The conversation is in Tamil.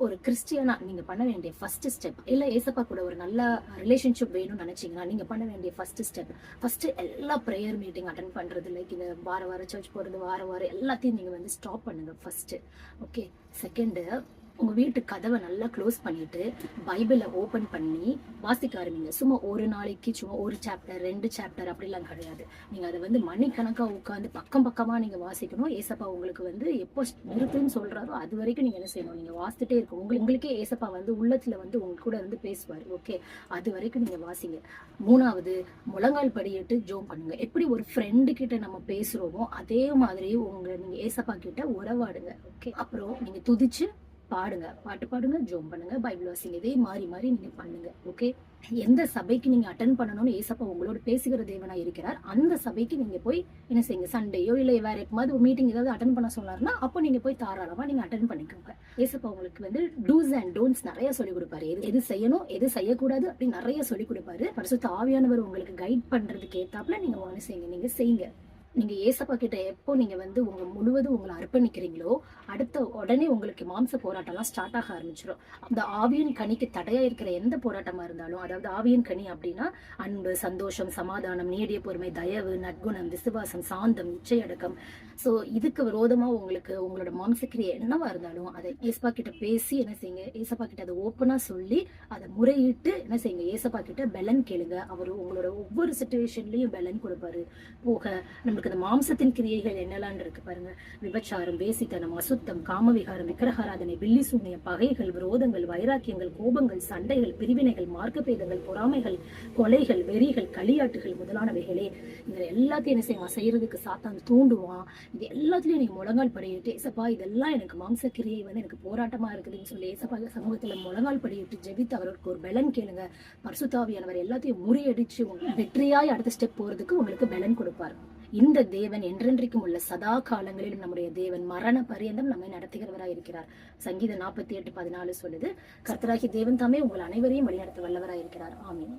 ஒரு கிறிஸ்டியனா நீங்க பண்ண வேண்டிய ஃபர்ஸ்ட் ஸ்டெப், இல்ல ஏசப்பா கூட ஒரு நல்ல ரிலேஷன்ஷிப் வேணும்னு நினைச்சீங்கன்னா நீங்க பண்ண வேண்டிய ஃபர்ஸ்ட் ஸ்டெப், ஃபர்ஸ்ட் எல்லா ப்ரேயர் மீட்டிங் அட்டென்ட் பண்றது, லைக் இந்த வார சர்ச் போறது, வாரம் எல்லாத்தையும் நீங்க வந்து ஸ்டாப் பண்ணுங்க ஃபர்ஸ்ட். ஓகே. செகண்ட், உங்க வீட்டு கதவை நல்லா க்ளோஸ் பண்ணிட்டு பைபிளை ஓபன் பண்ணி வாசிக்க ஆரம்பிங்க. சும்மா ஒரு நாளைக்கு சும்மா ஒரு சாப்டர் 2 சாப்டர் அப்படிலாம் கிடையாது. நீங்க அதை வந்து மணிக்கணக்கா உட்காந்து பக்கம் பக்கமா நீங்க வாசிக்கணும். ஏசப்பா உங்களுக்கு வந்து எப்போ நிறுத்துன்னு சொல்றாரோ அது வரைக்கும் நீங்க என்ன செய்யணும், நீங்க வாசித்துட்டே இருக்கும். உங்களுக்கே ஏசப்பா வந்து உள்ளத்துல வந்து உங்க கூட இருந்து பேசுவார். ஓகே. அது வரைக்கும் நீங்க வாசிங்க. மூணாவது, முழங்கால் படியிட்டு ஜோம் பண்ணுங்க. எப்படி ஒரு ஃப்ரெண்டு கிட்ட நம்ம பேசுறோமோ அதே மாதிரி நீங்க ஏசப்பா கிட்ட உறவாடுங்க. ஓகே. அப்புறம் நீங்க துதிச்சு பாடுங்க, பாட்டு பாடுங்க, ஜோம் பண்ணுங்க, பைபிள் வாசிங்க. இதே மாறி மாறி நீங்க பண்ணுங்க. ஓகே. எந்த சபைக்கு நீங்க அட்டன் பண்ணணும்னு ஏசப்பா உங்களோட பேசுகிற தேவனா இருக்கிறார், அந்த சபைக்கு நீங்க போய் என்ன செய்யுங்க, சண்டேயோ இல்ல வேற எப்பமாவது ஒரு மீட்டிங் ஏதாவது அட்டன் பண்ண சொன்னாருன்னா அப்போ நீங்க போய் தாராளமா நீங்க அட்டன் பண்ணிக்கோங்க. ஏசப்பா உங்களுக்கு வந்து டூஸ் அண்ட் டோன்ட்ஸ் நிறைய சொல்லி கொடுப்பாரு. எது செய்யணும் எது செய்யக்கூடாது அப்படின்னு நிறைய சொல்லி கொடுப்பாரு. பரிசுத்த ஆவியானவர் உங்களுக்கு கைட் பண்றதுக்கு ஏத்தாப்புல நீங்க ஒண்ணு செய்யுங்க, நீங்க செய்யுங்க. நீங்க ஏசப்பா கிட்ட எப்போ நீங்க வந்து முழுவதும் உங்களை அர்ப்பணிக்கிறீங்களோ அடுத்த உடனே உங்களுக்கு மாம்ச போராட்டம்லாம் ஸ்டார்ட் ஆக ஆரம்பிச்சிடும். அந்த ஆவியின் கனிக்கு தடையா இருக்கிற எந்த போராட்டமா இருந்தாலும், அதாவது ஆவியின் கனி அப்படின்னா அன்பு, சந்தோஷம், சமாதானம், நீடிய பொறுமை, தயவு, நற்குணம், விசுவாசம், சாந்தம், இச்சையடக்கம். ஸோ இதுக்கு விரோதமா உங்களுக்கு உங்களோட மாம்சக்கிரியை என்னவா இருந்தாலும் அதை ஏசப்பா கிட்ட பேசி என்ன செய்யுங்க, ஏசப்பா கிட்ட அதை ஓப்பனா சொல்லி அதை முறையிட்டு என்ன செய்யுங்க, ஏசப்பா கிட்ட பெலன் கேளுங்க. அவர் உங்களோட ஒவ்வொரு சிச்சுவேஷன்லயும் பெலன் கொடுப்பாரு. போக நம்மளுக்கு அந்த மாம்சத்தின் கிரியைகள் என்னெல்லாம் இருக்கு பாருங்க. விபச்சாரம், வேசித்தனம், அசுத்தம், காமவிகாரம், விக்கிரகாராதனை, பில்லி சூனியம், பகைகள், விரோதங்கள், வைராக்கியங்கள், கோபங்கள், சண்டைகள், பிரிவினைகள், மார்க்கப்பேதங்கள், பொறாமைகள், கொலைகள், வெறிகள், களியாட்டுகள் முதலானவைகளே. இது எல்லாத்தையும் என்ன செய்வான், செய்யறதுக்கு சாத்தான் தூண்டுவான். இது எல்லாத்துலயும் நீங்க முழங்கால் படியிட்டு ஏசப்பா இதெல்லாம் எனக்கு மாம்ச கிரியை வந்து எனக்கு போராட்டமா இருக்குதுன்னு சொல்லி ஏசப்பா சமூகத்துல முழங்கால் படியிட்டு ஜெபித்து அவருக்கு ஒரு பெலன் கேளுங்க. பரிசுத்தாவியானவர் எல்லாத்தையும் முறியடிச்சு வெற்றியாய் அடுத்த ஸ்டெப் போறதுக்கு உங்களுக்கு பெலன் கொடுப்பார். இந்த தேவன் என்றென்றைக்கும் உள்ள சதா காலங்களிலும் நம்முடைய தேவன் மரண பரியந்தம் நம்மை நடத்துகிறவராய் இருக்கிறார். சங்கீதம் 48:14 சொல்லுது, கர்த்தராகிய தேவன் தாமே உங்கள் அனைவரையும் வழிநடத்த வல்லவராய் இருக்கிறார். ஆமீன்.